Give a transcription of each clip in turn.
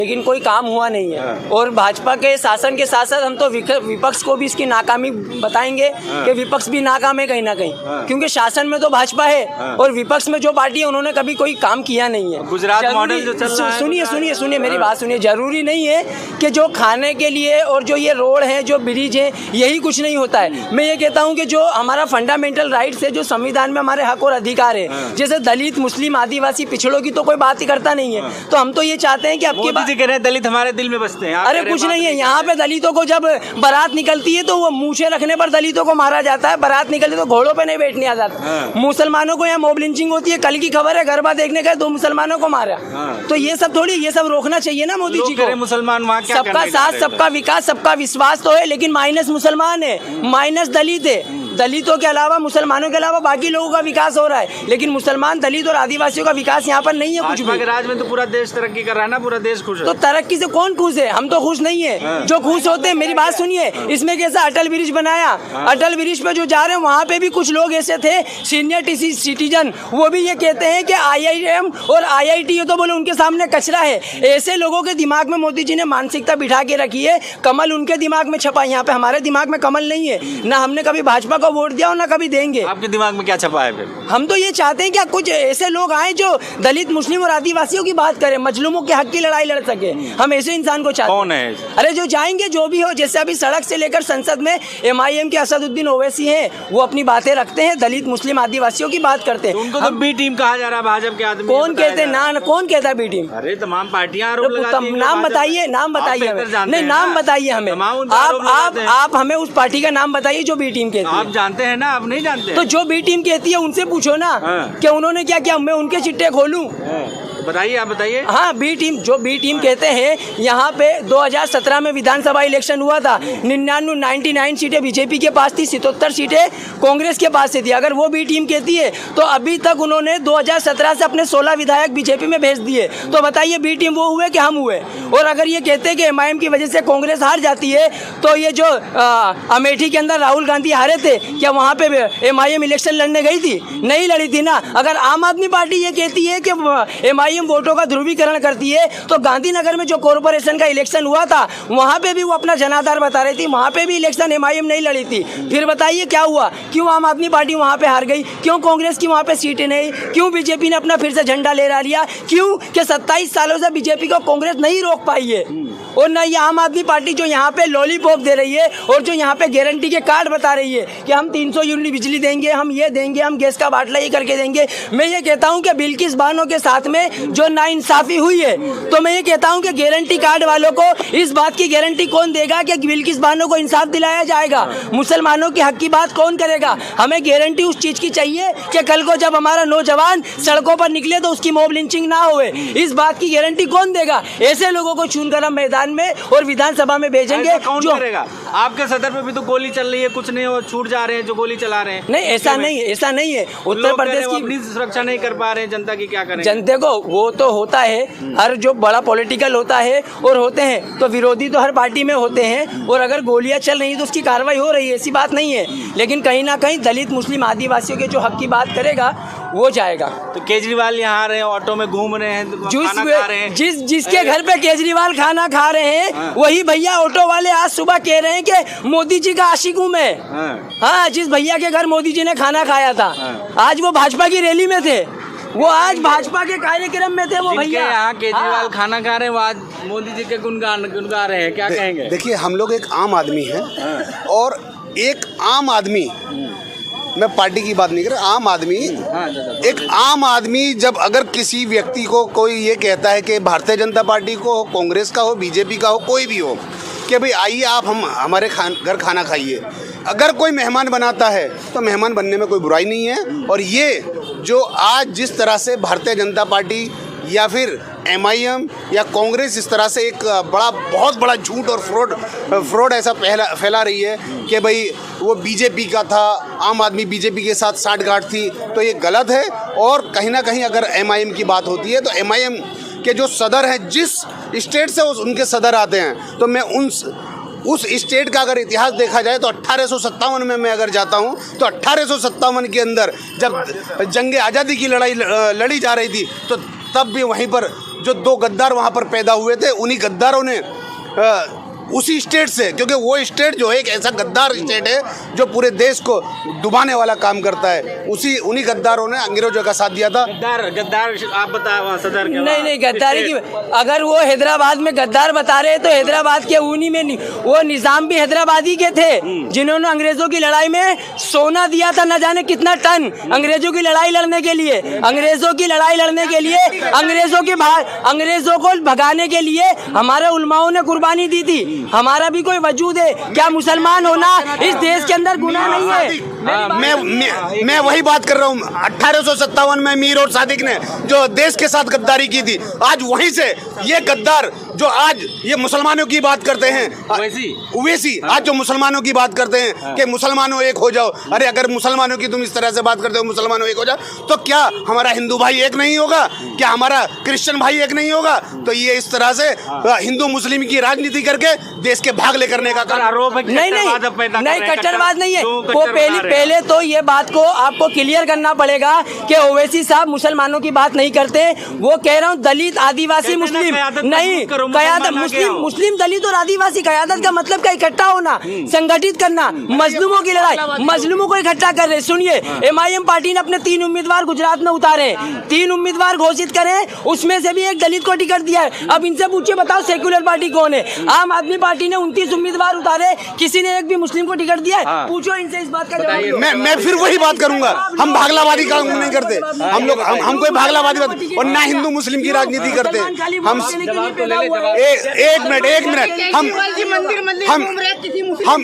लेकिन कोई काम हुआ नहीं है। और भाजपा के शासन के साथ साथ हम तो विपक्ष को भी इसकी नाकामी बताएंगे कि विपक्ष भी नाकाम है कहीं ना कहीं, क्योंकि शासन में तो भाजपा है और विपक्ष में जो पार्टी है उन्होंने कभी कोई काम किया नहीं है। गुजरात मॉडल जो चल रहा है, सुनिए मेरी बात सुनिए। जरूरी नहीं है कि जो खाने के लिए और जो ये रोड है, जो ब्रिज है, यही कुछ नहीं होता है। मैं ये कहता हूँ कि जो हमारा फंडामेंटल राइट्स है, जो संविधान में हमारे हक और अधिकार है, जैसे दलित, मुस्लिम, आदिवासी, पिछड़ों की तो कोई बात ही करता नहीं है। तो हम तो ये चाहते हैं कि आपके कह रहे हैं दलित हमारे दिल में बसते हैं। अरे कुछ नहीं है, यहाँ पे दलितों को जब बारात निकलती है तो वो मूछे रखने पर दलितों को मारा जाता है। बारात निकलती तो घोड़ों पे नहीं बैठने आ जाता। मुसलमानों को यहाँ मॉब लिंचिंग होती है। कल की खबर है, गरबा देखने गए 2 मुसलमानों को मारा। तो ये सब थोड़ी, ये सब रोकना चाहिए ना मोदी जी को। मुसलमान वहाँ क्या सबका साथ, सबका विकास, सबका विश्वास तो है, लेकिन माइनस मुसलमान है, माइनस दलित है। दलितों के अलावा, मुसलमानों के अलावा बाकी लोगों का विकास हो रहा है, लेकिन मुसलमान, दलित और आदिवासियों का विकास यहाँ पर नहीं है कुछ भी। राज में तो पूरा देश तरक्की कर रहा है ना, पूरा देश खुश है। तो तरक्की से कौन खुश है? हम तो खुश नहीं है। जो खुश होते हैं, मेरी बात सुनिए, इसमें कैसा अटल ब्रिज बनाया, अटल ब्रिज पे जो जा रहे हैं वहाँ पे भी कुछ लोग ऐसे थे सीनियर सिटीजन, वो भी ये कहते हैं कि IIM और IIT तो बोले उनके सामने कचरा है। ऐसे लोगों के दिमाग में मोदी जी ने मानसिकता बिठा के रखी है। कमल उनके दिमाग में छपा, यहाँ पे हमारे दिमाग में कमल नहीं है। ना हमने कभी भाजपा को वोट दिया और ना कभी देंगे। आपके दिमाग में क्या छपा है फिर? हम तो ये चाहते हैं कि कुछ ऐसे लोग आए जो दलित, मुस्लिम और आदिवासियों की बात करें, मजलूमों के हक की लड़ाई लड़ सके। हम ऐसे इंसान को चाहते हैं। कौन है? अरे जो जाएंगे, जो भी हो, जैसे अभी सड़क से लेकर संसद में MIM के असदुद्दीन ओवैसी हैं, वो अपनी बातें रखते हैं, दलित, मुस्लिम, आदिवासियों की बात करते हैं। उनको तो बी टीम कहा जा रहा है, भाजपा के आदमी। कौन कहते हैं? ना, कौन कहता है बी टीम? अरे तमाम पार्टियां आरोप लगाती हैं। नाम बताइए, नाम बताइए हमें। नहीं, नाम बताइए हमें। आप हमें उस पार्टी का नाम बताइए जो बी टीम कहती है। आप जानते हैं ना, आप नहीं जानते? तो जो बी टीम कहती है उनसे पूछो ना कि उन्होंने क्या किया। मैं उनके चिट्टे खोलूं? बताइए, आप बताइए। हाँ, बी टीम, जो बी टीम कहते हैं, यहाँ पे 2017 में विधानसभा इलेक्शन हुआ था। 99 सीटें बीजेपी के पास थी, 77 सीटें कांग्रेस के पास से थी। अगर वो बी टीम कहती है तो अभी तक उन्होंने 2017 से अपने 16 विधायक बीजेपी में भेज दिए। तो बताइए, बी टीम वो हुए कि हम हुए? और अगर ये कहते हैं कि MIM की वजह से कांग्रेस हार जाती है, तो ये जो अमेठी के अंदर राहुल गांधी हारे थे, क्या वहाँ पे MIM इलेक्शन लड़ने गई थी? नहीं लड़ी थी ना। अगर आम आदमी पार्टी ये कहती है कि MIM वोटों का ध्रुवीकरण करती है, तो गांधीनगर में जो कॉर्पोरेशन का इलेक्शन हुआ था, वहाँ पे भी वो अपना जनाधार बता रही थी, वहाँ पे भी इलेक्शन MIM नहीं लड़ी थी। फिर बताइए क्या हुआ? क्यों आम आदमी पार्टी वहाँ पे हार गई? क्यों कांग्रेस की वहाँ पे सीटें नहीं? क्यों बीजेपी ने अपना फिर से झंडा लहरा लिया? क्यों कि 27 सालों से बीजेपी को कांग्रेस नहीं रोक पाई है। और न ये आम आदमी पार्टी जो यहाँ पे लॉलीपॉप दे रही है और जो यहाँ पे गारंटी के कार्ड बता रही है कि हम 300 यूनिट बिजली देंगे, हम ये देंगे, हम गैस का बाटला ये करके देंगे। मैं ये कहता हूँ कि बिल्किस बानो के साथ में जो नाइंसाफी हुई है, तो मैं ये कहता हूँ कि गारंटी कार्ड वालों को इस बात की गारंटी कौन देगा कि बिल्किस बानो को इंसाफ दिलाया जाएगा? मुसलमानों के हक की बात कौन करेगा? हमें गारंटी उस चीज की चाहिए कि कल को जब हमारा नौजवान सड़कों पर निकले तो उसकी मॉब लिंचिंग ना होए। इस बात की गारंटी कौन देगा? ऐसे लोगों को चुनकर हम मैदान में और विधानसभा में भेजेंगे। कौन करेगा? आपके सदर पे भी तो गोली चल रही है, कुछ नहीं हो, छूट जा रहे हैं जो गोली चला रहे हैं। नहीं, ऐसा नहीं है, ऐसा नहीं है। उत्तर प्रदेश की अपनी सुरक्षा नहीं कर पा रहे हैं, जनता की क्या करें? जनता को वो तो होता है, हर जो बड़ा पॉलिटिकल होता है और होते हैं तो विरोधी तो हर पार्टी में होते हैं, और अगर गोलियां चल रही है तो उसकी कार्रवाई हो रही है, ऐसी बात नहीं है। लेकिन कहीं ना कहीं दलित, मुस्लिम, आदिवासियों के जो हक की बात करेगा वो जाएगा। तो केजरीवाल यहाँ आ रहे हैं, ऑटो में घूम रहे हैं, खाना खा रहे हैं। जिसके घर पे केजरीवाल खाना खा रहे हैं, वही भैया ऑटो वाले आज सुबह कह रहे हैं कि मोदी जी का आशिक हूं मैं। हाँ, जिस भैया के घर मोदी जी ने खाना खाया था, आज वो भाजपा की रैली में थे, वो आज भाजपा के कार्यक्रम में थे। वो भैया यहाँ केजरीवाल खाना खा रहे हैं, वो आज मोदी जी के गुनगान गुनगा रहे हैं, क्या कहेंगे? देखिए, हम लोग एक आम आदमी हैं, और एक आम आदमी, मैं पार्टी की बात नहीं कर रहा, आम आदमी, एक आम आदमी जब अगर किसी व्यक्ति को कोई ये कहता है कि भारतीय जनता पार्टी को हो, कांग्रेस का हो, बीजेपी का हो, कोई भी हो, कि भाई आइए आप हमारे घर खाना खाइए, अगर कोई मेहमान बनाता है तो मेहमान बनने में कोई बुराई नहीं है। और ये जो आज जिस तरह से भारतीय जनता पार्टी या फिर MIM या कांग्रेस इस तरह से एक बहुत बड़ा झूठ और फ्रॉड ऐसा फैला रही है कि भाई वो बीजेपी का था, आम आदमी बीजेपी के साथ साठगांठ थी, तो ये गलत है। और कहीं ना कहीं अगर MIM की बात होती है तो MIM के जो सदर हैं, जिस स्टेट से उनके सदर आते हैं, तो मैं उस स्टेट का अगर इतिहास देखा जाए तो 1857 में मैं अगर जाता हूँ तो 1857 के अंदर जब जंग आज़ादी की लड़ाई लड़ी जा रही थी, तो तब भी वहीं पर जो 2 गद्दार वहाँ पर पैदा हुए थे, उन्हीं गद्दारों ने उसी स्टेट से, क्योंकि वो स्टेट जो है एक ऐसा गद्दार स्टेट है जो पूरे देश को डुबाने वाला काम करता है, उन्हीं गद्दारों ने अंग्रेजों का साथ दिया था। गद्दार आप बताओ सदर के नहीं गद्दारी की, अगर वो हैदराबाद में गद्दार बता रहे तो हैदराबाद के उन्हीं में वो निजाम भी हैदराबादी के थे जिन्होंने अंग्रेजों की लड़ाई में सोना दिया था, न जाने कितना टन अंग्रेजों की लड़ाई लड़ने के लिए, अंग्रेजों की लड़ाई लड़ने के लिए, अंग्रेजों को भगाने के लिए हमारे उलमाओं ने कुर्बानी दी थी। हमारा भी कोई वजूद है क्या? मुसलमान होना इस देश के अंदर गुनाह नहीं है। मैं वही बात कर रहा हूँ। 1857 में मीर और सादिक ने जो देश के साथ गद्दारी की थी, आज वहीं से ये गद्दार जो आज ये मुसलमानों की बात करते हैं, ओवैसी आज जो मुसलमानों की बात करते हैं कि मुसलमानों एक हो जाओ। अरे अगर मुसलमानों की तुम इस तरह से बात करते हो मुसलमानों एक हो जाओ, तो क्या हमारा हिंदू भाई एक नहीं होगा? क्या हमारा क्रिश्चियन भाई एक नहीं होगा? तो ये इस तरह से हिंदू मुस्लिम की राजनीति करके देश के भागले करने का आरोप है। नहीं कट्टरवाद नहीं है वो। पहले तो ये बात को आपको क्लियर करना पड़ेगा कि ओवैसी साहब मुसलमानों की बात नहीं करते। वो कह रहा हूँ दलित आदिवासी मुस्लिम नहीं, कयादत मुस्लिम दलित और आदिवासी। कयादत का मतलब क्या? इकट्ठा होना, संगठित करना, मजलूमों की लड़ाई, मजलूमों को इकट्ठा कर रहे। सुनिए, MIM पार्टी ने अपने 3 उम्मीदवार गुजरात में उतारे, 3 उम्मीदवार घोषित करे, उसमें से भी एक दलित को टिकट दिया है। अब इनसे पूछिए, बताओ सेक्युलर पार्टी कौन है? आम आदमी पार्टी ने 29 उम्मीदवार उतारे, किसी ने एक भी मुस्लिम को टिकट दिया है? पूछो इनसे इस बात का जवाब। मैं फिर वही बात करूंगा, हम भागलावादी काम नहीं करते। हम कोई भागलावादी बात और ना हिंदू मुस्लिम की राजनीति करते। हम एक मिनट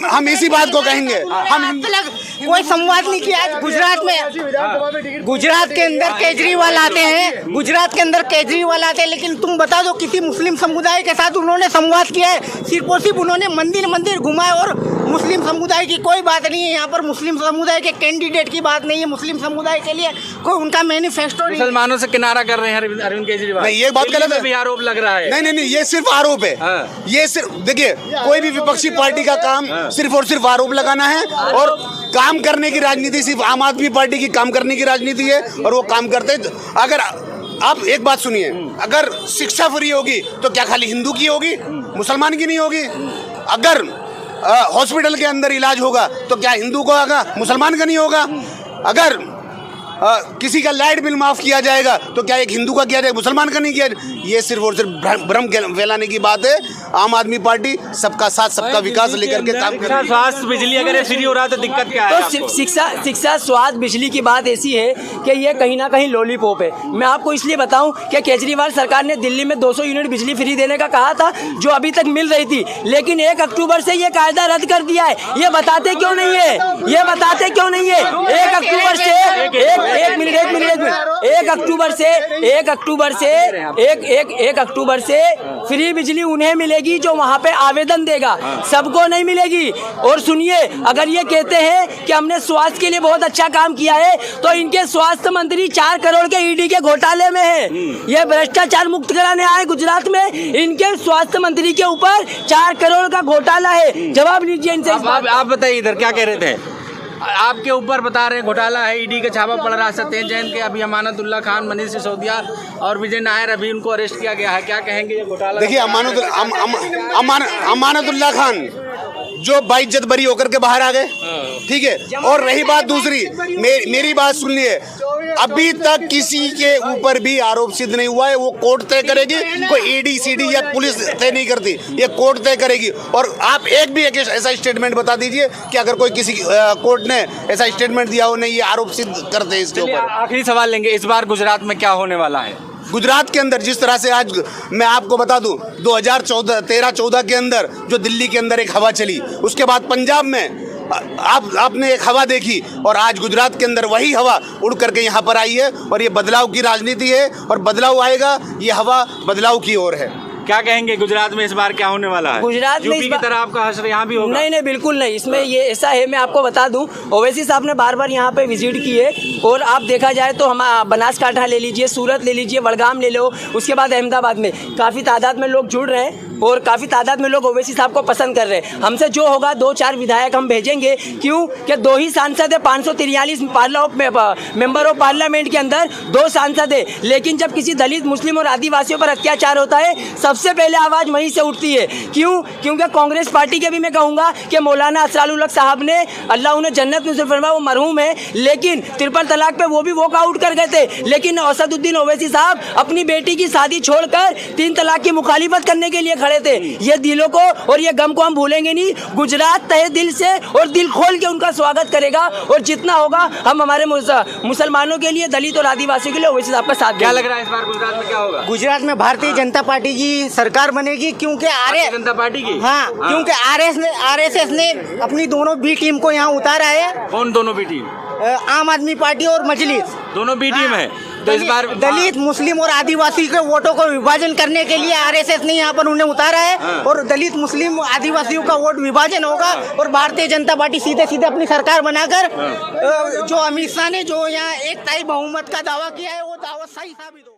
हम इसी बात को कहेंगे। हम कोई संवाद नहीं किया। गुजरात में, गुजरात के अंदर केजरीवाल आते हैं, गुजरात के अंदर केजरीवाल आते हैं, लेकिन तुम बता दो किसी मुस्लिम समुदाय के साथ उन्होंने संवाद किया है? सिर्फ और सिर्फ उन्होंने मंदिर घुमाए और मुस्लिम समुदाय की कोई बात नहीं है। यहाँ पर मुस्लिम समुदाय के कैंडिडेट की बात नहीं है, मुस्लिम समुदाय के लिए कोई उनका मैनिफेस्टो नहीं। मुसलमानों से किनारा कर रहे हैं अरविंद केजरीवाल। नहीं, ये बात गलत है, भी आरोप लग रहा है। नहीं, ये सिर्फ आरोप है। ये सिर्फ देखिए, कोई भी विपक्षी पार्टी का काम सिर्फ और सिर्फ आरोप लगाना है, और काम करने की राजनीति सिर्फ आम आदमी पार्टी की काम करने की राजनीति है, और वो काम करते। अगर आप एक बात सुनिए, अगर शिक्षा फ्री होगी तो क्या खाली हिंदू की होगी, मुसलमान की नहीं होगी? अगर हॉस्पिटल के अंदर इलाज होगा तो क्या हिंदू को होगा, मुसलमान का नहीं होगा? अगर किसी का लाइट बिल माफ किया जाएगा तो क्या एक हिंदू का किया जाएगा, मुसलमान का नहीं किया? ये सिर्फ और सिर्फ भ्रम फैलाने की बात है। आम आदमी पार्टी सबका साथ सबका विकास लेकर के काम कर रही है। स्वास्थ्य बिजली अगर फ्री हो रहा है तो दिक्कत क्या है? तो शिक्षा स्वास्थ्य बिजली की बात ऐसी है कि ये कहीं ना कहीं लॉलीपॉप है। मैं आपको इसलिए बताऊं कि केजरीवाल सरकार ने दिल्ली में 200 यूनिट बिजली फ्री देने का कहा था, जो अभी तक मिल रही थी, लेकिन 1 अक्टूबर से ये कायदा रद्द कर दिया है। ये बताते क्यों नहीं है? 1 अक्टूबर से 1 अक्टूबर से फ्री बिजली उन्हें मिलेगी जो वहां पे आवेदन देगा, सबको नहीं मिलेगी। और सुनिए, अगर ये कहते हैं कि हमने स्वास्थ्य के लिए बहुत अच्छा काम किया है, तो इनके स्वास्थ्य मंत्री 4 करोड़ के ईडी के घोटाले में है। ये भ्रष्टाचार मुक्त कराने आए गुजरात में, इनके स्वास्थ्य मंत्री के ऊपर 4 करोड़ का घोटाला है। जवाब लीजिए इनसे। आप बताइए इधर क्या कह रहे थे? आपके ऊपर बता रहे हैं घोटाला है, ईडी का छापा पड़ रहा है। सत्येंद्र जैन के अभी अमानतुल्लाह खान, मनीष सिसोदिया और विजय नायर, अभी उनको अरेस्ट किया गया है। क्या कहेंगे ये घोटाला? देखिए, अमानतुल्लाह खान जो बाइज्जत बरी होकर के बाहर आ गए, ठीक है। और रही बात दूसरी, मेरी बात सुन लिए, अभी तक किसी के ऊपर भी आरोप सिद्ध नहीं हुआ है। वो कोर्ट तय करेगी, कोई ईडी सीडी या पुलिस तय नहीं करती, ये कोर्ट तय करेगी। और आप एक ऐसा स्टेटमेंट बता दीजिए कि अगर कोई किसी कोर्ट ने ऐसा स्टेटमेंट दिया हो, नहीं ये आरोप सिद्ध करते हैं इसके ऊपर। आखिरी सवाल लेंगे, इस बार गुजरात में क्या होने वाला है? गुजरात के अंदर जिस तरह से आज मैं आपको बता दूं, 2013-14 के अंदर जो दिल्ली के अंदर एक हवा चली, उसके बाद पंजाब में आपने एक हवा देखी, और आज गुजरात के अंदर वही हवा उड़ करके यहाँ पर आई है। और ये बदलाव की राजनीति है, और बदलाव आएगा, ये हवा बदलाव की ओर है। क्या कहेंगे गुजरात में इस बार क्या होने वाला है? गुजरात में यूपी इस की बार- तरह आपका हश्र यहाँ भी होगा? नहीं नहीं बिल्कुल नहीं, इसमें ये ऐसा है, मैं आपको बता दूं, ओवैसी साहब ने बार बार यहाँ पे विजिट किए और आप देखा जाए तो हम बनासकांठा ले लीजिए, सूरत ले लीजिए, वडगाम ले लो, उसके बाद अहमदाबाद में काफ़ी तादाद में लोग जुड़ रहे हैं और काफ़ी तादाद में लोग ओवैसी साहब को पसंद कर रहे हैं। हमसे जो होगा 2-4 विधायक हम भेजेंगे, क्यों कि 2 ही सांसद है, 543 मेंबर ऑफ पार्लियामेंट के अंदर 2 सांसद है, लेकिन जब किसी दलित, मुस्लिम और आदिवासियों पर अत्याचार होता है सबसे पहले आवाज़ वहीं से उठती है। क्यों? क्योंकि कांग्रेस पार्टी के भी मैं कहूँगा कि मौलाना असरारुल हक साहब ने, अल्लाह उन्हें जन्नत में फरमाए, वो मरहूम है, लेकिन ट्रिपल तलाक पे वो भी वॉक आउट कर गए थे, लेकिन असदुद्दीन ओवैसी साहब अपनी बेटी की शादी छोड़कर 3 तलाक की मुखालिफत करने के लिए खड़े थे। ये दिलों को और ये गम को हम भूलेंगे नहीं। गुजरात तहे दिल से और दिल खोल के उनका स्वागत करेगा और जितना होगा हम हमारे मुसलमानों के लिए, दलित और आदिवासियों के लिए ओवैसी साहब का साथ क्या देंगे। लग रहा है इस बार गुजरात में क्या होगा? गुजरात में भारतीय जनता पार्टी की सरकार बनेगी, क्योंकि भारतीय जनता पार्टी की? हाँ, क्योंकि आरएसएस ने अपनी दोनों बी टीम को यहाँ उतारा है। कौन दोनों बी टीम? आम आदमी पार्टी और मजलिस दोनों बी टीम है। तो इस बार दलित, मुस्लिम और आदिवासी के वोटों को विभाजन करने के लिए आरएसएस ने यहाँ पर उन्हें उतारा है और दलित, मुस्लिम, आदिवासियों का वोट विभाजन होगा और भारतीय जनता पार्टी सीधे सीधे अपनी सरकार बनाकर जो अमित शाह ने जो यहाँ एक तिहाई बहुमत का दावा किया है वो दावा सही साबित होगा।